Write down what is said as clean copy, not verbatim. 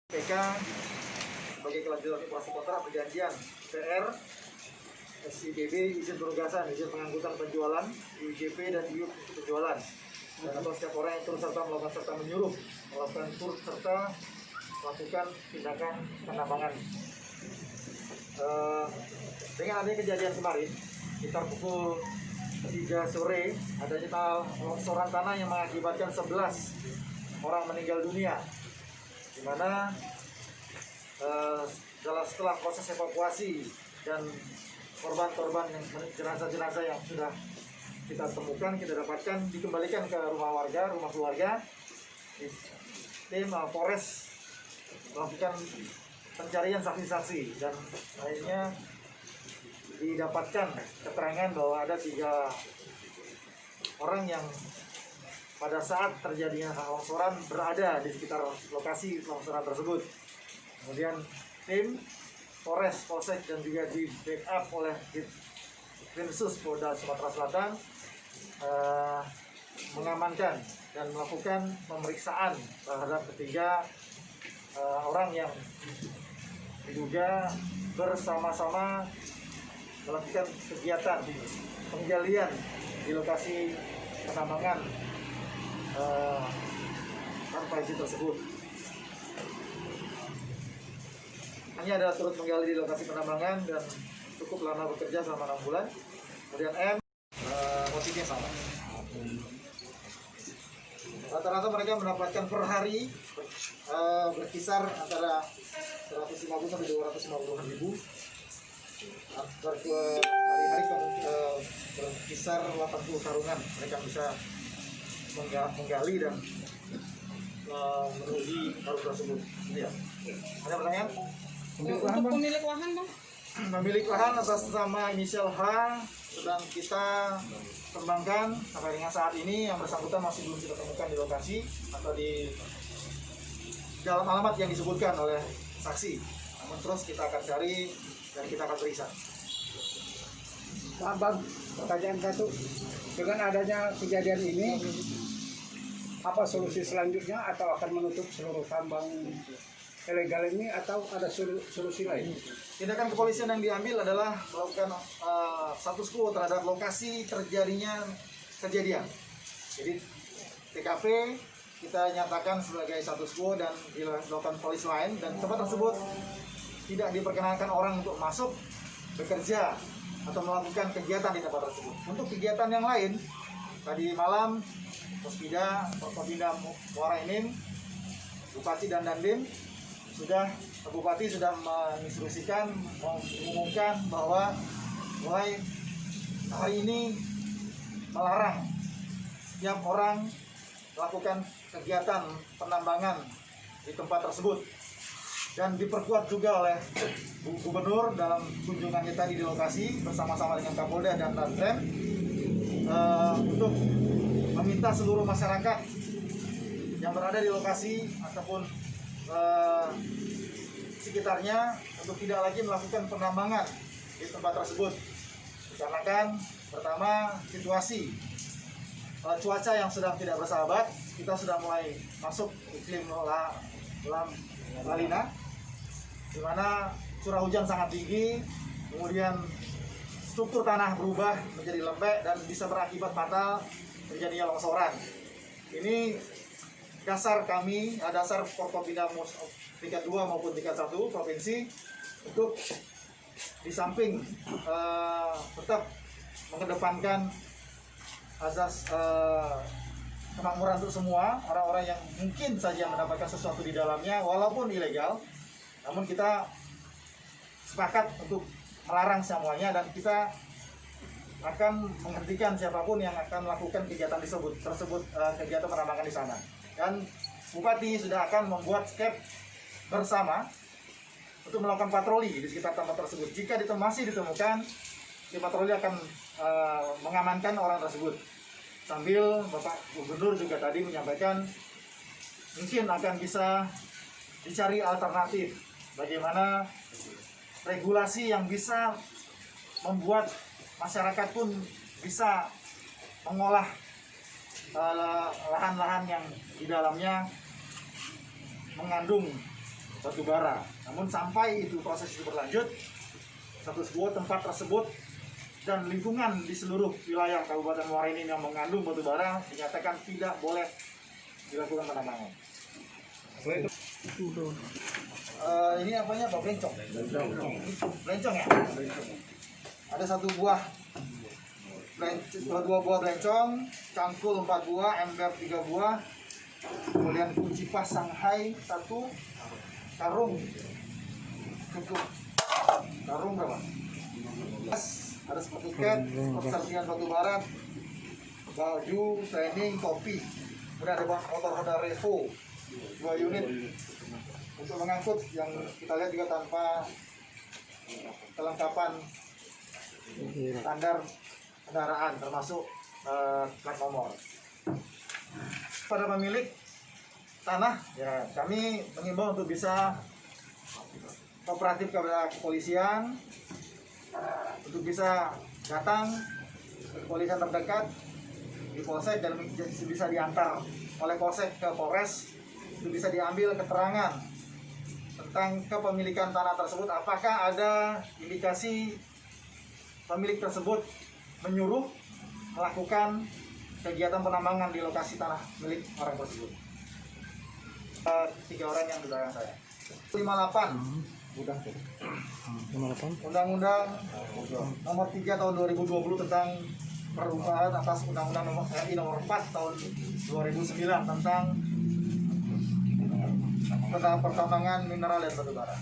PK sebagai kelanjutan operasi kontrak perjanjian PR SIDB izin penugasan, izin pengangkutan penjualan, IUJP dan IUP penjualan, dan atau setiap orang yang turut serta melakukan serta menyuruh melakukan turut serta melakukan tindakan penambangan. Dengan adanya kejadian kemarin sekitar pukul 3 sore adanya longsoran tanah yang mengakibatkan 11 orang meninggal dunia, di mana setelah proses evakuasi dan korban-korban yang jenazah-jenazah yang sudah kita temukan, kita dapatkan dikembalikan ke rumah warga, rumah keluarga. Tim Polres melakukan pencarian saksi-saksi dan akhirnya didapatkan keterangan bahwa ada 3 orang yang pada saat terjadinya longsoran berada di sekitar lokasi longsoran tersebut. Kemudian tim Polres, Polsek dan juga di backup oleh Krimsus Polda Sumatera Selatan mengamankan dan melakukan pemeriksaan terhadap 3 orang yang diduga bersama-sama melakukan kegiatan penggalian di lokasi penambangan tanpa izin tersebut. Hanya adalah turut menggali di lokasi penambangan dan cukup lama bekerja selama 6 bulan. Kemudian M motifnya sama. Rata-rata mereka mendapatkan per hari berkisar antara 150 sampai 250 ribu. Hari-hari berkisar 80 karungan mereka bisa menggali dan memenuhi karung tersebut. Ya. Ada pertanyaan? Untuk pemilik lahan, Bang? Pemilik lahan atas nama inisial H sedang kita kembangkan sampai dengan saat ini. Yang bersangkutan masih belum kita temukan di lokasi atau di dalam alamat yang disebutkan oleh saksi. Namun terus kita akan cari dan kita akan periksa. Bang, pertanyaan satu, dengan adanya kejadian ini, apa solusi selanjutnya atau akan menutup seluruh tambang ilegal ini atau ada solusi lain? Tindakan kepolisian yang diambil adalah melakukan status quo terhadap lokasi terjadinya kejadian. Jadi TKP kita nyatakan sebagai status quo dan dilakukan polis lain, dan tempat tersebut tidak diperkenankan orang untuk masuk, bekerja atau melakukan kegiatan di tempat tersebut. Untuk kegiatan yang lain, tadi malam Pospida, Forkopimda Muara Enim, Bupati dan Dandim Bupati sudah menginstruksikan, mengumumkan bahwa mulai hari ini melarang setiap orang melakukan kegiatan penambangan di tempat tersebut, dan diperkuat juga oleh Gubernur dalam kunjungannya tadi di lokasi bersama-sama dengan Kapolda dan Danrem untuk meminta seluruh masyarakat yang berada di lokasi ataupun sekitarnya untuk tidak lagi melakukan penambangan di tempat tersebut, dikarenakan pertama situasi cuaca yang sedang tidak bersahabat. Kita sudah mulai masuk iklim La Nina, di mana curah hujan sangat tinggi, kemudian struktur tanah berubah menjadi lembek dan bisa berakibat fatal terjadinya longsoran. Ini dasar kami, dasar Forkopimda tingkat 2 maupun tingkat 1 provinsi untuk di samping tetap mengedepankan azas kemakmuran untuk semua orang-orang yang mungkin saja mendapatkan sesuatu di dalamnya walaupun ilegal, namun kita sepakat untuk melarang semuanya dan kita akan menghentikan siapapun yang akan melakukan kegiatan tersebut kegiatan penambangan di sana. Dan Bupati sudah akan membuat skep bersama untuk melakukan patroli di sekitar tempat tersebut. Jika masih ditemukan, tim patroli akan mengamankan orang tersebut. Sambil Bapak Gubernur juga tadi menyampaikan mungkin akan bisa dicari alternatif bagaimana regulasi yang bisa membuat masyarakat pun bisa mengolah lahan-lahan yang di dalamnya mengandung batu bara. Namun sampai itu proses itu berlanjut, status quo tempat tersebut dan lingkungan di seluruh wilayah Kabupaten Muara Enim yang mengandung batu bara dinyatakan tidak boleh dilakukan penambangan. Ini apanya Pak? Blencong. Blencong ya? Ada dua buah blencong, cangkul 4 buah, ember 3 buah, kemudian kunci pas Shanghai 1, karung cukup, karung berapa? Ada sertifikat, persertifikan batu bara, baju, training, topi, kemudian ada motor Honda Revo 2 unit untuk mengangkut yang kita lihat juga tanpa kelengkapan standar kendaraan termasuk plat nomor. Pada pemilik tanah, ya kami mengimbau untuk bisa kooperatif kepada kepolisian, untuk bisa datang ke kepolisian terdekat di polsek dan bisa diantar oleh polsek ke Polres untuk bisa diambil keterangan tentang kepemilikan tanah tersebut, apakah ada indikasi pemilik tersebut menyuruh melakukan kegiatan penambangan di lokasi tanah milik orang tersebut. 3 orang yang di belakang saya. 58 Undang-Undang Nomor 3 Tahun 2020 tentang perubahan atas Undang-Undang RI Nomor 4 Tahun 2009 tentang pertambangan mineral dan batu bara.